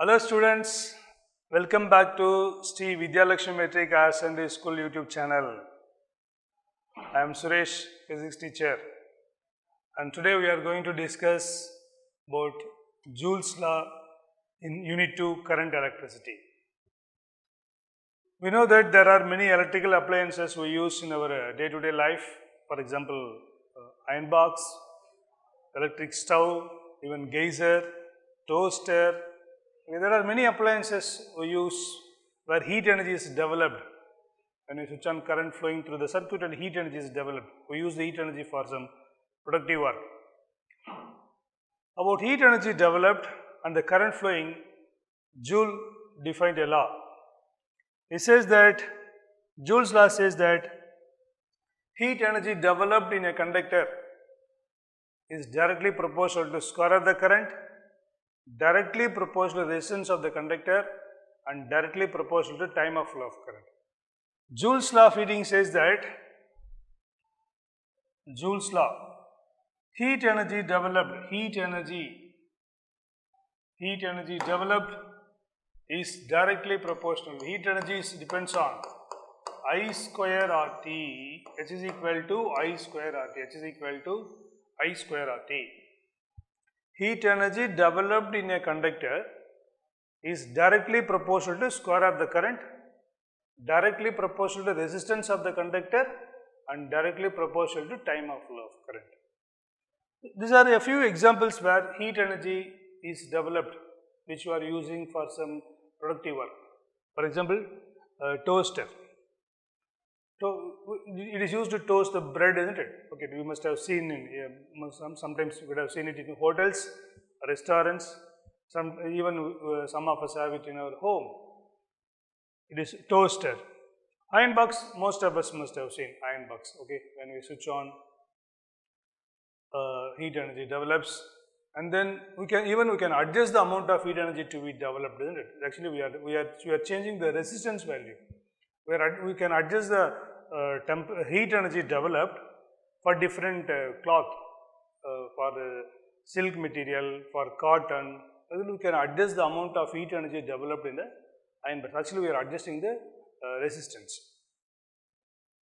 Hello students, welcome back to Sri Vidyalakshmi Metric Higher Secondary School YouTube channel. I am Suresh, physics teacher, and today we are going to discuss about Joule's law in Unit 2 current electricity. We know that there are many electrical appliances we use in our day-to-day life, for example, iron box, electric stove, even geyser, toaster. There are many appliances we use where heat energy is developed. When you switch on current flowing through the circuit and heat energy is developed, we use the heat energy for some productive work. About heat energy developed and the current flowing, Joule defined a law. It says that, Joule's law says that heat energy developed in a conductor is directly proportional to square of the current, directly proportional to resistance of the conductor, and directly proportional to time of flow of current. Joule's law of heating says that, Joule's law, heat energy developed is directly proportional. Heat energy depends on I square RT, H is equal to I square RT, H is equal to I square RT. Heat energy developed in a conductor is directly proportional to square of the current, directly proportional to resistance of the conductor, and directly proportional to time of flow of current. These are a few examples where heat energy is developed which you are using for some productive work. For example, toaster. It is used to toast the bread, isn't it? Okay, you must have seen sometimes you would have seen it in hotels, restaurants, even some of us have it in our home. It is toaster. Iron box, most of us must have seen iron box. Okay, when we switch on, heat energy develops, and then we can adjust the amount of heat energy to be developed, isn't it? Actually, we are changing the resistance value. We can adjust the heat energy developed for different cloth, for the silk material, for cotton. We can adjust the amount of heat energy developed in the iron box. Actually, we are adjusting the resistance.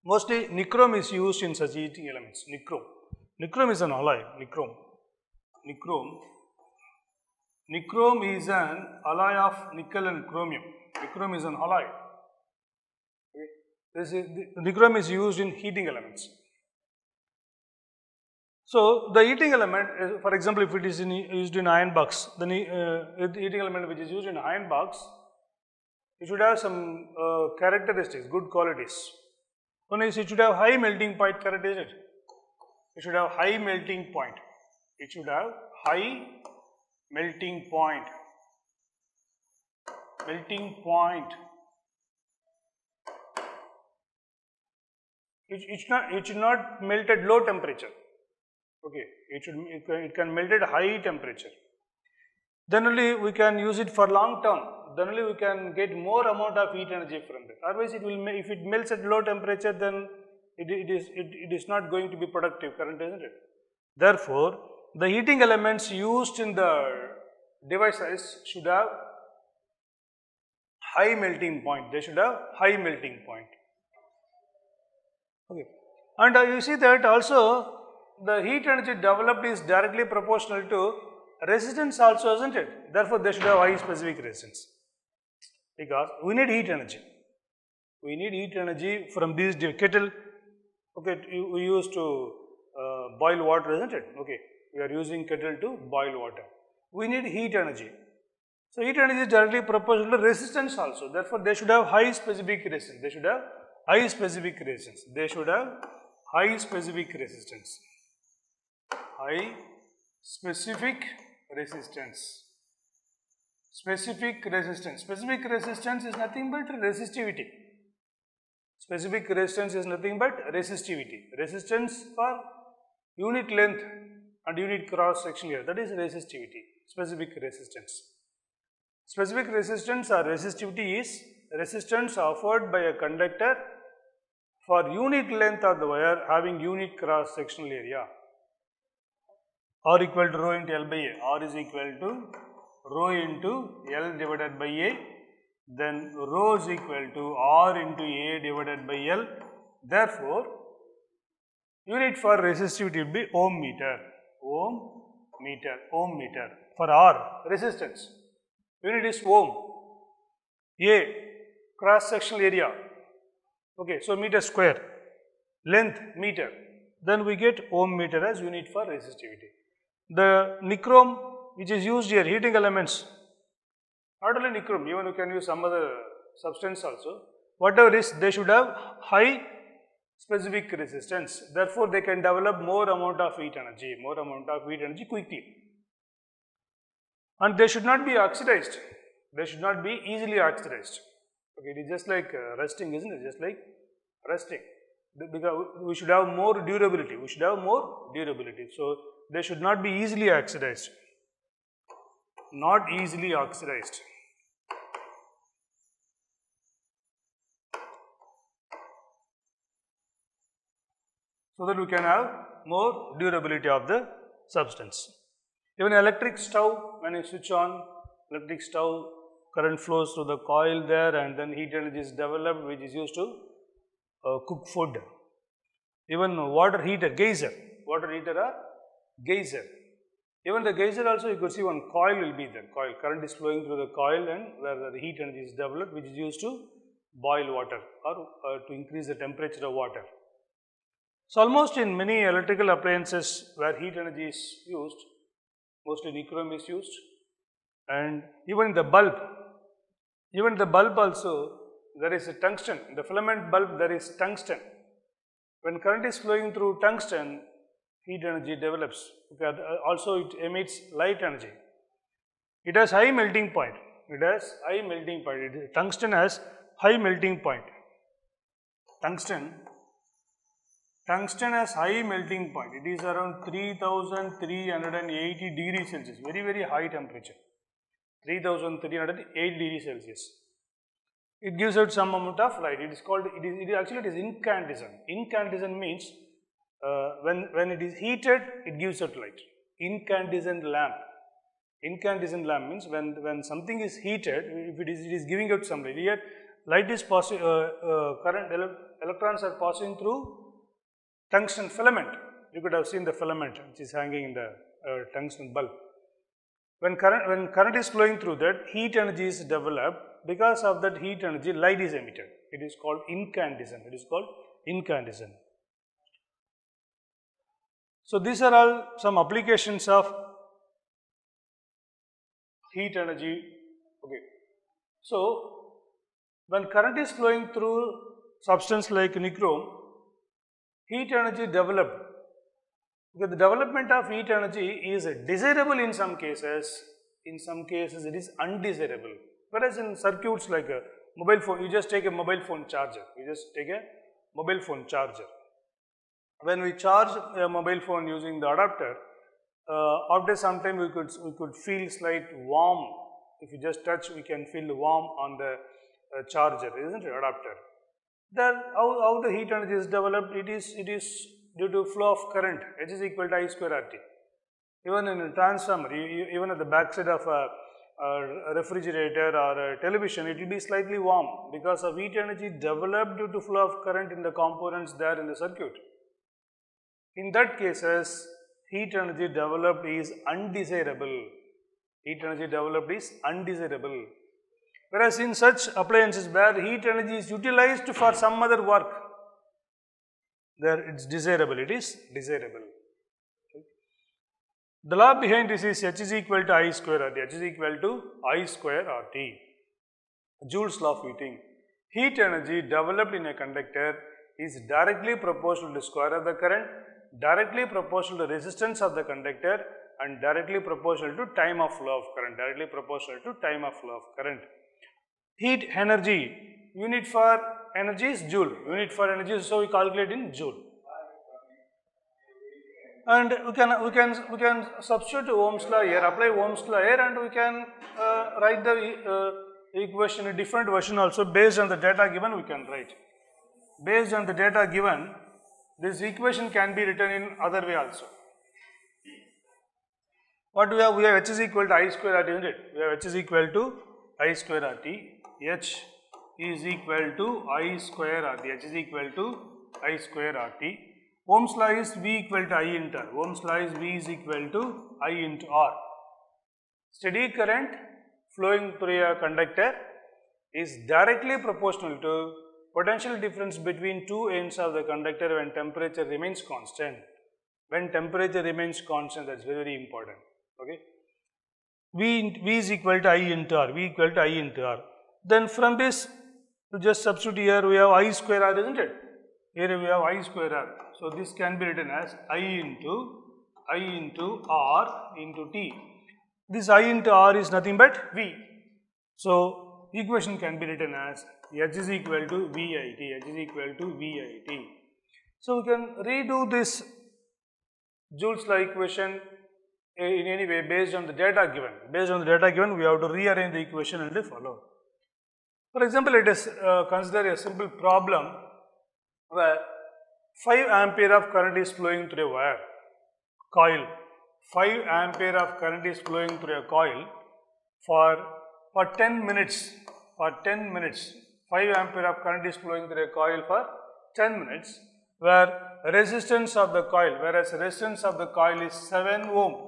Mostly nichrome is used in such heating elements. Nichrome is an alloy. Nichrome is an alloy of nickel and chromium. Nichrome is an alloy. Nichrome is used in heating elements. So, the heating element, for example, if it is used in iron box, the heating element which is used in iron box, it should have some characteristics, good qualities. One is it should have high melting point characteristic. It should have high melting point. It should have high melting point. It should not melt at low temperature. Okay, it can melt at high temperature. Then only we can use it for long term. Then only we can get more amount of heat energy from it. Otherwise, if it melts at low temperature, then it is not going to be productive current, isn't it? Therefore, the heating elements used in the devices should have high melting point. They should have high melting point. Okay, and you see that also the heat energy developed is directly proportional to resistance also, isn't it? Therefore, they should have high specific resistance, because we need heat energy. We need heat energy from these kettle. Okay, we used to boil water, isn't it? Okay, we are using kettle to boil water. We need heat energy. So, heat energy is directly proportional to resistance also. Therefore, they should have high specific resistance. They should have high specific resistance. They should have high specific resistance. High specific resistance. Specific resistance. Specific resistance is nothing but resistivity. Specific resistance is nothing but resistivity. Resistance for unit length and unit cross section area, that is resistivity. Specific resistance. Specific resistance or resistivity is resistance offered by a conductor for unit length of the wire having unit cross sectional area. R equal to rho into L by A. R is equal to rho into L divided by A, then rho is equal to R into A divided by L. Therefore, unit for resistivity would be ohm meter. Ohm meter. For R, resistance, unit is ohm. A, cross sectional area. Okay, so meter square. Length, meter. Then we get ohm meter as unit for resistivity. The nichrome which is used here, heating elements, not only nichrome, even you can use some other substance also. Whatever is, they should have high specific resistance. Therefore, they can develop more amount of heat energy quickly. And they should not be oxidized. They should not be easily oxidized. Okay, it is just like rusting, isn't it? Just like rusting. Because we should have more durability. So, they should not be easily oxidized. Not easily oxidized. So that we can have more durability of the substance. Even electric stove, when you switch on electric stove, current flows through the coil there and then heat energy is developed which is used to cook food. Even water heater, geyser, Even the geyser also you could see one coil will be there, current is flowing through the coil and where the heat energy is developed which is used to boil water or to increase the temperature of water. So, almost in many electrical appliances where heat energy is used, mostly nichrome is used, and even the bulb also there is a tungsten, in the filament bulb there is tungsten. When current is flowing through tungsten, heat energy develops, also it emits light energy. It has high melting point, tungsten has high melting point. Tungsten has high melting point. It is around 3380 degrees Celsius, very high temperature, 3380 degrees Celsius. It gives out some amount of light. It is incandescent. Incandescent means when it is heated, it gives out light. Incandescent lamp means when something is heated, if it is giving out some light. Here, light is passing, electrons are passing through tungsten filament. You could have seen the filament which is hanging in the tungsten bulb. When current is flowing through that, heat energy is developed. Because of that heat energy, light is emitted. It is called incandescent. So, these are all some applications of heat energy. Okay. So, when current is flowing through substance like nichrome, heat energy developed. Okay, the development of heat energy is desirable in some cases it is undesirable. Whereas in circuits like a mobile phone, you just take a mobile phone charger. When we charge a mobile phone using the adapter, after some time we could feel slight warm. If you just touch, we can feel warm on the charger, isn't it? Adapter. Then how the heat energy is developed? It is due to flow of current, H is equal to I square RT. Even in a transformer, even at the backside of a refrigerator or a television, it will be slightly warm because of heat energy developed due to flow of current in the components there in the circuit. In that cases, heat energy developed is undesirable. Whereas in such appliances where heat energy is utilized for some other work, there it is desirable. The law behind this is H is equal to I square RT. Joule's law of heating. Heat energy developed in a conductor is directly proportional to square of the current, directly proportional to resistance of the conductor, and directly proportional to time of flow of current. Heat energy, unit for energy is joule. So we calculate in joule. And we can substitute Ohm's law here, apply Ohm's law here, and we can write the equation, a different version also based on the data given. We can write based on the data given. This equation can be written in other way also. What we have? We have H is equal to I square RT, isn't it? We have H is equal to I square RT. H is equal to I square RT. H is equal to I square RT. Ohm's law is V equal to I into R. Ohm's law is V is equal to I into R. Steady current flowing through a conductor is directly proportional to potential difference between two ends of the conductor when temperature remains constant. When temperature remains constant, that's very, very important. Okay. V is equal to I into R. V equal to I into R. Then from this, to just substitute here, we have I square R, isn't it? Here we have I square R. So this can be written as I into R into T. This I into R is nothing but V. So equation can be written as H is equal to VIT. H is equal to VIT. So we can redo this Joule's law equation in any way based on the data given. Based on the data given, we have to rearrange the equation and follow. For example, let us consider a simple problem where 5 ampere of current is flowing through a wire coil. 5 ampere of current is flowing through a coil for 10 minutes. For 10 minutes, 5 ampere of current is flowing through a coil for 10 minutes, where resistance of the coil, whereas resistance of the coil is 7 ohm.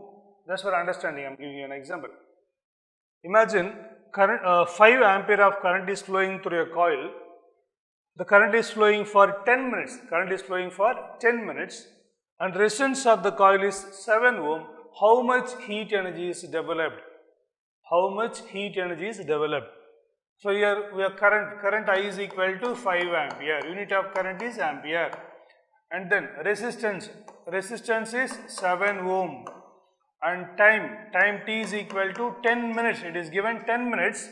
Just for understanding, I am giving you an example. Imagine current 5 ampere of current is flowing through a coil. The current is flowing for 10 minutes. Current is flowing for 10 minutes, and resistance of the coil is 7 ohm. How much heat energy is developed? How much heat energy is developed? So here we have current I is equal to 5 ampere. Unit of current is ampere, and then resistance is 7 ohm. And time t is equal to 10 minutes. It is given 10 minutes,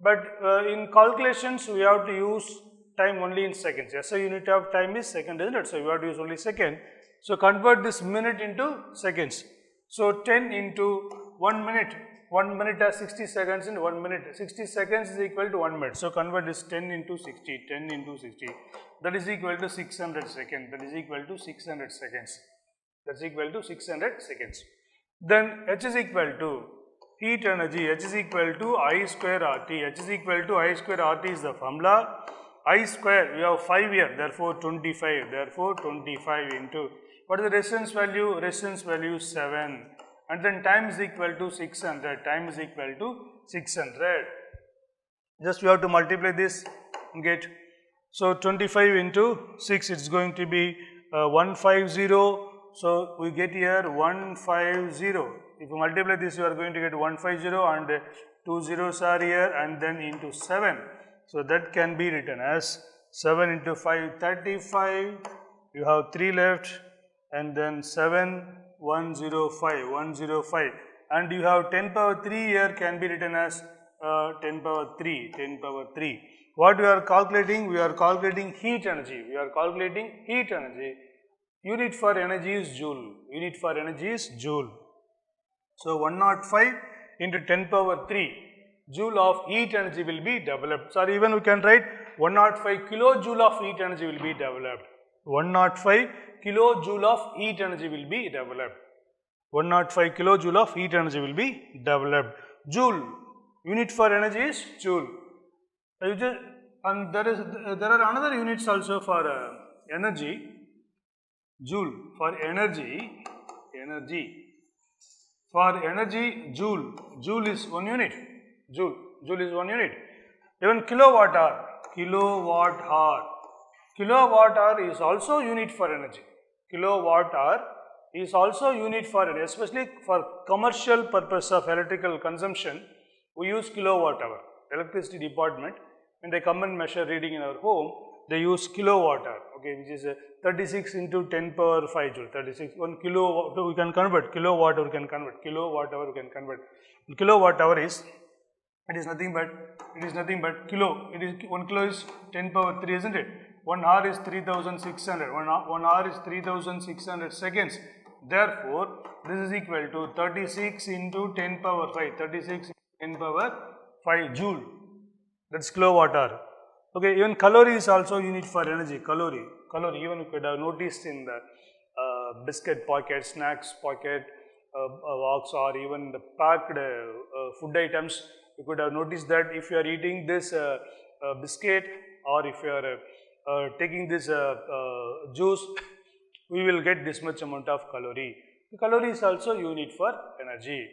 but in calculations we have to use time only in seconds. Yes, so unit of time is second, isn't it? So we have to use only second. So convert this minute into seconds. So 10 into 1 minute. 1 minute has 60 seconds in 1 minute. 60 seconds is equal to 1 minute. So convert this 10 into 60. 10 into 60. That is equal to 600 seconds. That is equal to 600 seconds. That's equal to 600 seconds. Then H is equal to heat energy. H is equal to I square RT. H is equal to I square RT is the formula. I square, we have 5 here, therefore 25. Therefore 25 into, what is the resistance value? Resistance value is 7. And then time is equal to 600. Time is equal to 600. Just we have to multiply this and get. So 25 into 6, it's going to be 150. So we get here 150. If you multiply this, you are going to get 150, and 2 zeros are here, and then into 7. So that can be written as 7 into 5, 35. You have 3 left, and then 7, 105, and you have 10 power 3 here, can be written as 10 power 3. What we are calculating? We are calculating heat energy. Unit for energy is joule. So 105 into 10 power 3 joule of heat energy will be developed. Sorry, even we can write 105 kilojoule of heat energy will be developed. 105 kilojoule of heat energy will be developed. 105 kilojoule of heat energy will be developed. Joule, unit for energy is joule. And there are another units also for energy. Joule for energy. For energy, joule is 1 unit. Joule is 1 unit. Even kilowatt hour is also unit for energy. Kilowatt hour is also unit for energy, especially for commercial purpose of electrical consumption. We use kilowatt hour. Electricity department, when they come and measure reading in our home, they use kilowatt hour, okay, which is 36 into 10 power 5 joule. 36, 1 kilowatt, we can convert, kilowatt hour we can convert. Kilowatt hour is, it is nothing but kilo. It is 1 kilo is 10 power 3, isn't it? 1 hour is 3600. 1 hour is 3600 seconds. Therefore, this is equal to 36 into 10 power 5. 36 10 power 5 joule. That's kilowatt hour. Okay, even calorie is also unit for energy. Calorie. Even you could have noticed in the biscuit pocket, snacks pocket, walks or even the packed food items, you could have noticed that if you are eating this biscuit or if you are taking this juice, we will get this much amount of calorie. The calorie is also unit for energy.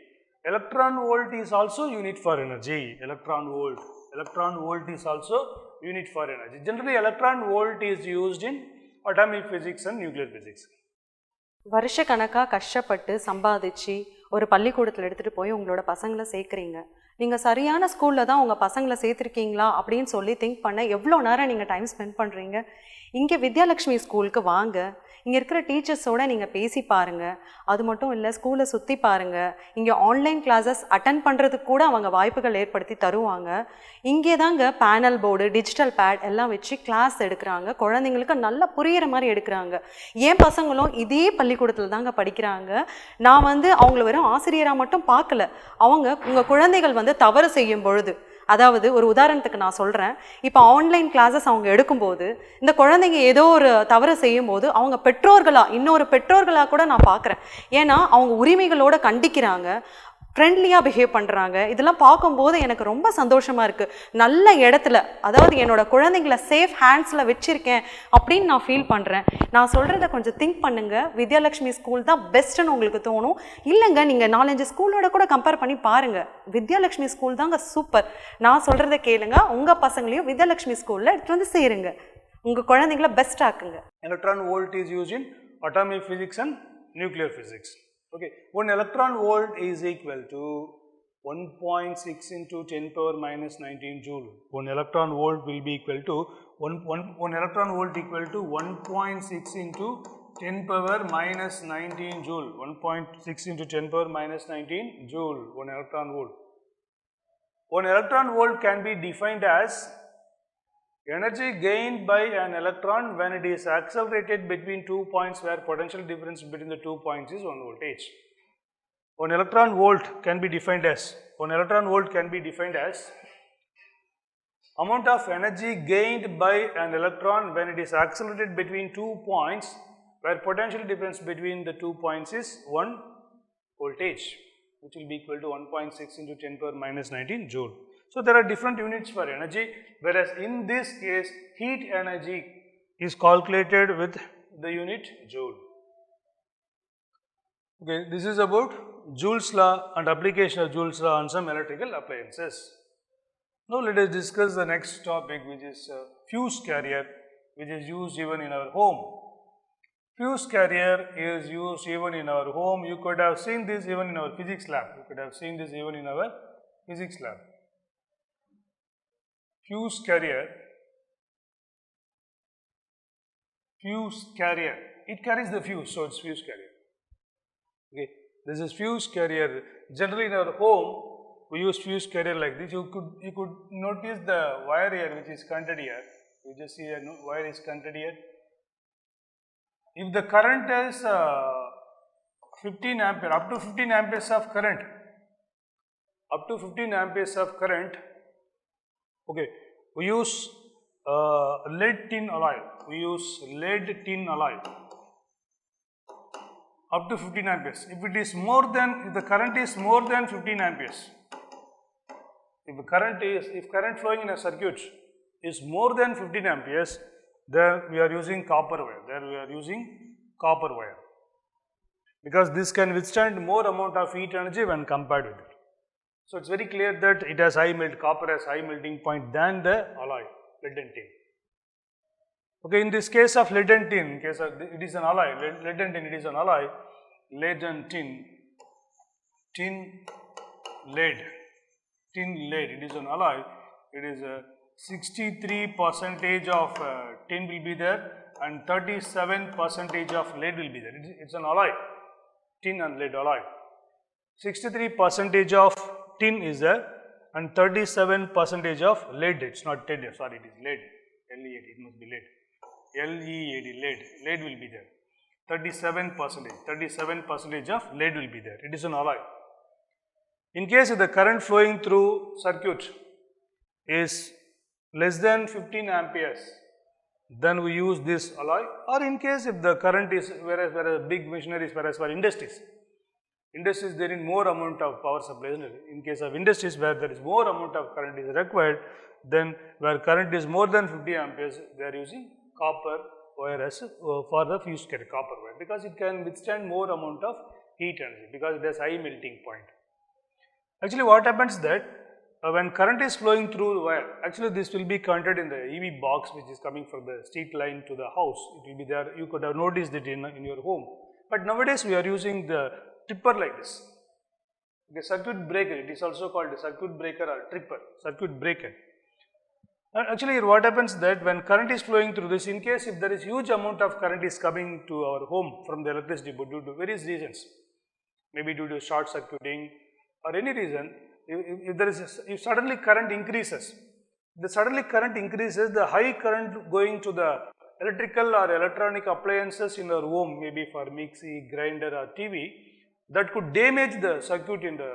Electron volt is also unit for energy. Electron volt is also unit for energy. Generally, electron volt is used in atomic physics and nuclear physics. வருஷ கணக்காக கஷ்டப்பட்டு சம்பாதிச்சு ஒரு பள்ளிக்கூடத்தில் எடுத்துகிட்டு போய் உங்களோட பசங்களை சேர்க்குறீங்க. நீங்கள் சரியான ஸ்கூலில் தான் உங்கள் பசங்களை சேர்த்துருக்கீங்களா அப்படின்னு சொல்லி திங்க் பண்ண எவ்வளோ நேரம் நீங்கள் டைம் ஸ்பெண்ட் பண்ணுறீங்க. இங்கே வித்யாலட்சுமி ஸ்கூலுக்கு வாங்க, இங்கே இருக்கிற டீச்சர்ஸோடு நீங்கள் பேசி பாருங்கள். அது மட்டும் இல்லை, ஸ்கூலை சுற்றி பாருங்கள். இங்கே ஆன்லைன் கிளாஸஸ் அட்டன் பண்ணுறதுக்கு கூட அவங்க வாய்ப்புகள் ஏற்படுத்தி தருவாங்க. இங்கே தாங்க பேனல் போர்டு, டிஜிட்டல் பேட் எல்லாம் வச்சு கிளாஸ் எடுக்கிறாங்க. குழந்தைங்களுக்கு நல்லா புரிகிற மாதிரி எடுக்கிறாங்க. என் பசங்களும் இதே பள்ளிக்கூடத்தில் தாங்க படிக்கிறாங்க. நான் அவங்கள வெறும் ஆசிரியராக மட்டும் பார்க்கல. அவங்க உங்கள் குழந்தைகள் தவறு செய்யும் பொழுது, அதாவது ஒரு உதாரணத்துக்கு நான் சொல்கிறேன், இப்போ ஆன்லைன் கிளாஸஸ் அவங்க எடுக்கும்போது இந்த குழந்தைங்க ஏதோ ஒரு தவறு செய்யும் போது அவங்க இன்னொரு பெற்றோர்களாக கூட நான் பார்க்குறேன். ஏன்னா அவங்க உரிமைகளோடு கண்டிக்கிறாங்க, ஃப்ரெண்ட்லியாக பிஹேவ் பண்ணுறாங்க. இதெல்லாம் பார்க்கும்போது எனக்கு ரொம்ப சந்தோஷமாக இருக்குது. நல்ல இடத்துல, அதாவது என்னோடய குழந்தைங்களை சேஃப் ஹேண்ட்ஸில் வச்சுருக்கேன் அப்படின்னு நான் ஃபீல் பண்ணுறேன். நான் சொல்கிறத கொஞ்சம் திங்க் பண்ணுங்கள். வித்யாலட்சுமி ஸ்கூல் தான் பெஸ்ட்டுன்னு உங்களுக்கு தோணும். இல்லைங்க, நீங்கள் 4-5 ஸ்கூலோட கூட கம்பேர் பண்ணி பாருங்கள். வித்யாலட்சுமி ஸ்கூல் தாங்க சூப்பர். நான் சொல்கிறத கேளுங்க. உங்கள் பசங்களையும் வித்யாலட்சுமி ஸ்கூலில் எடுத்துகிட்டு சேருங்க. உங்கள் குழந்தைங்கள best ஆக்குங்க. Electron volt is used in atomic physics and nuclear physics. Okay, 1 electron volt is equal to 1.6 into 10 power minus 19 joule. 1 electron volt will be equal to 1 electron volt equal to 1.6 into 10 power minus 19 joule. 1.6 into 10 power minus 19 joule. 1 electron volt. 1 electron volt can be defined as energy gained by an electron when it is accelerated between 2 points where potential difference between the 2 points is 1 voltage. 1 electron volt can be defined as amount of energy gained by an electron when it is accelerated between 2 points where potential difference between the 2 points is 1 voltage, which will be equal to 1.6 into 10 power minus 19 joule. So, there are different units for energy, whereas in this case heat energy is calculated with the unit joule. Okay, this is about Joule's law and application of Joule's law on some electrical appliances. Now, let us discuss the next topic, which is fuse carrier, which is used even in our home. Fuse carrier is used even in our home. You could have seen this even in our physics lab. Fuse carrier, it carries the fuse, so it's fuse carrier. Okay, this is fuse carrier. Generally in our home, we use fuse carrier like this. You could notice the wire here, which is connected here. You just see a wire is connected here. If the current is 15 ampere, up to 15 amperes of current, okay, we use lead tin alloy. Up to 15 amperes. If the current is more than 15 amperes, if current flowing in a circuit is more than 15 amperes, then we are using copper wire. Because this can withstand more amount of heat energy when compared with it. So, it is very clear that it has copper has high melting point than the alloy, lead and tin. Okay, in this case of lead and tin, it is an alloy, lead and tin, it is an alloy, lead and tin, lead, it is an alloy. It is 63% of tin will be there and 37% of lead will be there. It's an alloy, tin and lead alloy. 63% of tin is there and 37% of lead. It's not tin, sorry, it is lead. LEAD, it must be lead. LEAD, lead will be there. 37% of lead will be there. It is an alloy. In case if the current flowing through circuit is less than 15 amperes, then we use this alloy. Or in case if the current is, whereas big machineries, whereas for industries, Industries, there is more amount of power supply, isn't it? In case of industries where there is more amount of current is required, then where current is more than 50 amperes, they are using copper wire as for the fuse carrier, copper wire, because it can withstand more amount of heat energy, because it has high melting point. Actually, what happens that when current is flowing through the wire, actually this will be counted in the EV box which is coming from the street line to the house. It will be there. You could have noticed it in your home. But nowadays we are using the tripper like this. The circuit breaker, it is also called a circuit breaker or tripper, circuit breaker. Actually, what happens that when current is flowing through this, in case if there is huge amount of current is coming to our home from the electricity board due to various reasons, maybe due to short circuiting or any reason, if suddenly current increases, the high current going to the electrical or electronic appliances in our home, maybe for mixie, grinder or TV, that could damage the circuit in the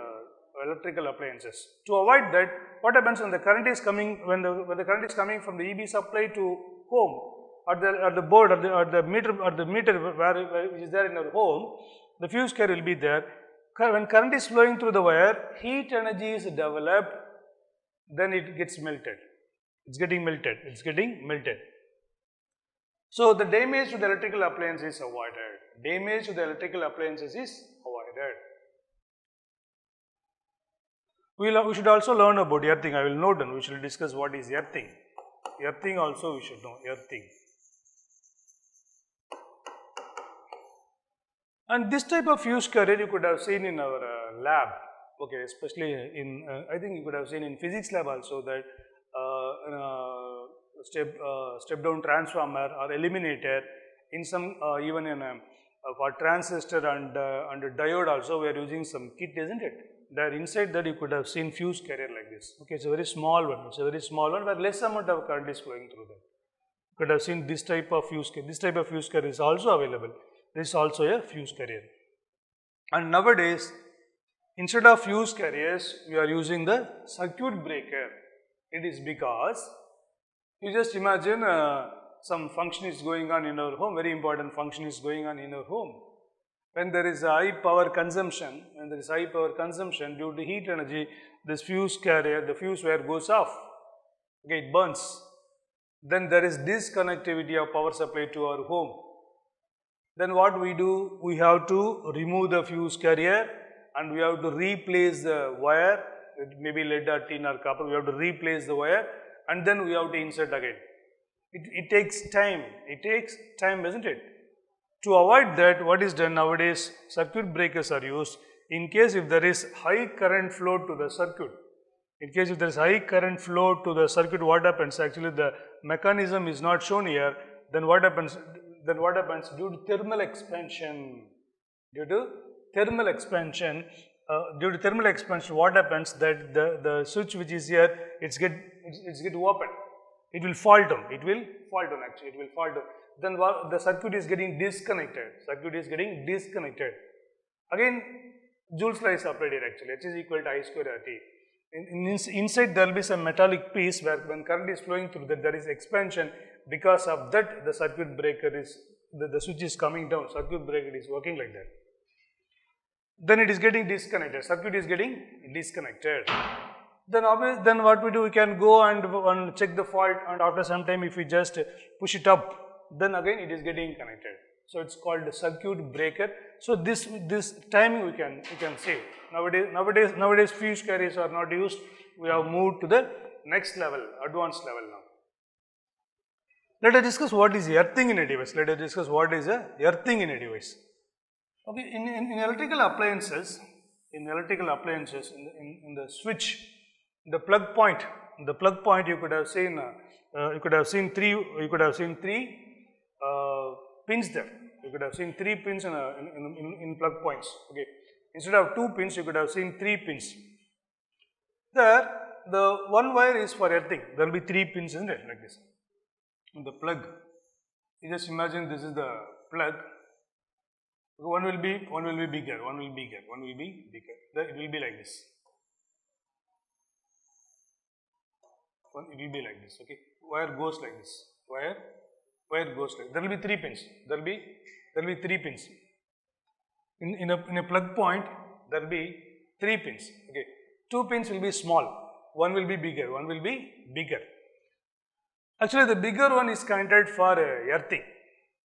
electrical appliances. To avoid that, what happens when the current is coming, when the current is coming from the EB supply to home, or the board or the meter where which is there in our home, the fuse carrier will be there. When current is flowing through the wire, heat energy is developed, then it gets melted. It's getting melted. So the damage to the electrical appliance is avoided. We should also learn about earthing. I will note down. We should discuss what is earthing. Earthing also we should know. Earthing. And this type of fuse carrier you could have seen in our lab. Okay, especially in I think you could have seen in physics lab also that step down transformer or eliminator, in some even in for transistor and diode also we are using some kit, isn't it? There inside that you could have seen fuse carrier like this. Okay, it's a very small one. Where less amount of current is flowing through that. You could have seen this type of fuse carrier. This type of fuse carrier is also available. This is also a fuse carrier. And nowadays, instead of fuse carriers, we are using the circuit breaker. It is because you just imagine some function is going on in our home, very important function is going on in our home. When there is a high power consumption, due to heat energy, this fuse carrier, the fuse wire goes off. Okay, it burns. Then there is disconnectivity of power supply to our home. Then what we do? We have to remove the fuse carrier and we have to replace the wire, maybe lead or tin or copper, we have to replace the wire and then we have to insert again. It takes time, isn't it? To avoid that, what is done nowadays, circuit breakers are used in case if there is high current flow to the circuit. What happens? Actually, the mechanism is not shown here. Then what happens? Due to thermal expansion, what happens that the switch which is here, it's get open. It will fall down. Then the circuit is getting disconnected. Again, Joule's law is applied here actually. H is equal to I square RT. Inside there will be some metallic piece where when current is flowing through that, there is expansion. Because of that, the circuit breaker is, the switch is coming down. Circuit breaker is working like that. Then it is getting disconnected. Circuit is getting disconnected. Then what we do, we can go and check the fault, and after some time if we just push it up, then again it is getting connected. So it's called the circuit breaker. So this timing we can save. Nowadays fuse carriers are not used. We have moved to the next level, advanced level now. Let us discuss what is earthing in a device. Okay, in electrical appliances, in the switch, the plug point you could have seen three pins there. You could have seen 3 pins in plug points. Okay, instead of 2 pins, you could have seen 3 pins. There, the one wire is for earthing. There will be 3 pins, isn't it? Like this. In the plug, you just imagine this is the plug. One will be bigger. Then it will be like this. It will be like this. Okay, wire goes like this. Wire goes like. There will be 3 pins. There will be 3 pins. In a plug point, there will be 3 pins. Okay, 2 pins will be small, one will be bigger, one will be bigger. Actually, the bigger one is connected for earthing.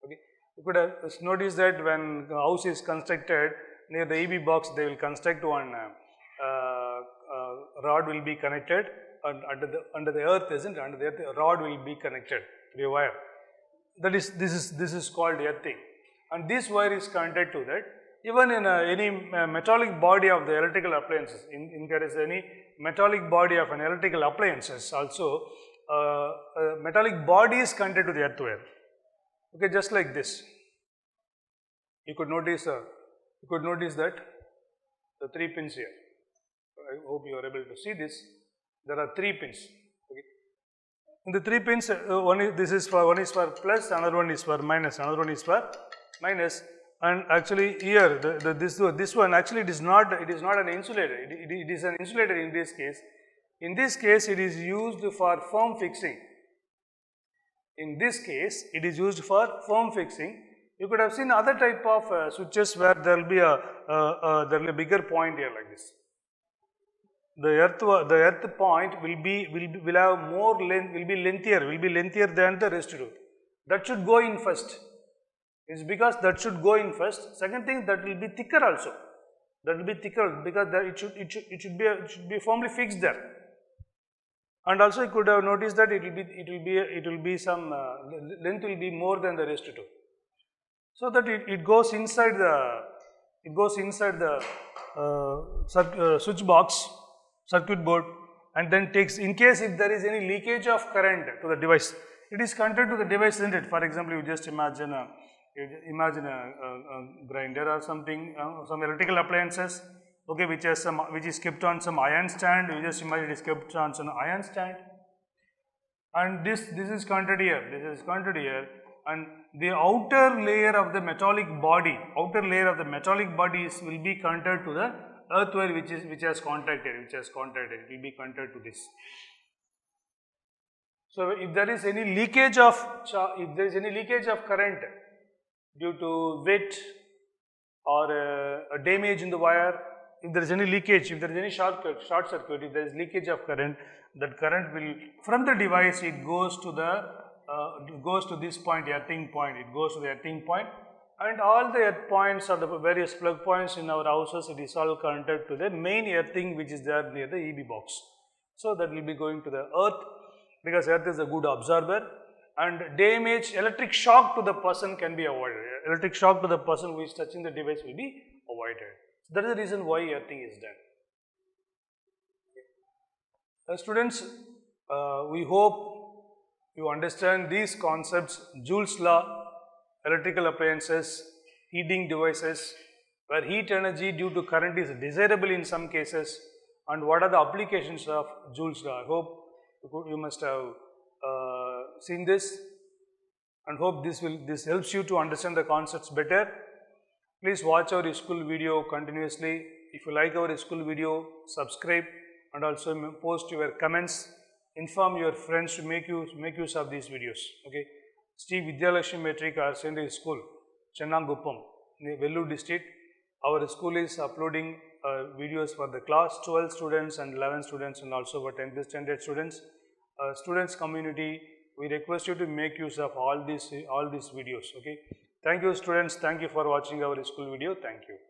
Okay, you could have noticed that when the house is constructed near the EB box, they will construct one rod will be connected and under the earth, isn't it? Under the earth, a rod will be connected to a wire. That is this is called earthing, and this wire is connected to that. Even in any metallic body of the electrical appliances, in case any metallic body of an electrical appliances also, metallic body is connected to the earth wire. Okay, just like this. You could notice that the 3 pins here. I hope you are able to see this. There are 3 pins. Okay. In the 3 pins, one is for plus, another one is for minus, another one is for minus. And actually here this one actually it is not an insulator. It is an insulator in this case. In this case, it is used for firm fixing. In this case, it is used for firm fixing. You could have seen other type of switches where there will be a bigger point here like this. The earth point will have more length, will be lengthier than the residue. That should go in first. It's because that should go in first. Second thing, that will be thicker also. That will be thicker because it should be firmly fixed there. And also you could have noticed that it will be some length will be more than the rest too. So that it goes inside the switch box, circuit board, and then takes, in case if there is any leakage of current to the device, it is connected to the device, isn't it? For example, you just imagine a grinder or something, some electrical appliances, okay, which is kept on some iron stand. You just imagine it is kept on some iron stand, and this is connected here, and the outer layer of the metallic body, will be connected to the earth wire which has contacted, it will be connected to this. So if there is any leakage of current due to wet or a damage in the wire, if there is any leakage, if there is any short circuit, if there is leakage of current, that current will, from the device, it goes to this point, earthing point. It goes to the earthing point, and all the earth points or the various plug points in our houses, it is all connected to the main earthing which is there near the EB box. So that will be going to the earth, because earth is a good absorber, and damage, electric shock to the person can be avoided. Electric shock to the person who is touching the device will be avoided. That is the reason why earthing is done. Students, we hope you understand these concepts: Joule's law, electrical appliances, heating devices, where heat energy due to current is desirable in some cases, and what are the applications of Joule's law. I hope you must have seen this, and hope this helps you to understand the concepts better. Please watch our school video continuously. If you like our school video, subscribe, and also post your comments. Inform your friends to make use of these videos. Okay, Sri Vidyalakshmi Metric Higher Secondary School, Chennaguppam, near Vellore district. Our school is uploading videos for the class 12 students and 11 students, and also for 10th standard students. Students community, we request you to make use of all these videos. Okay, thank you students, thank you for watching our school video. Thank you.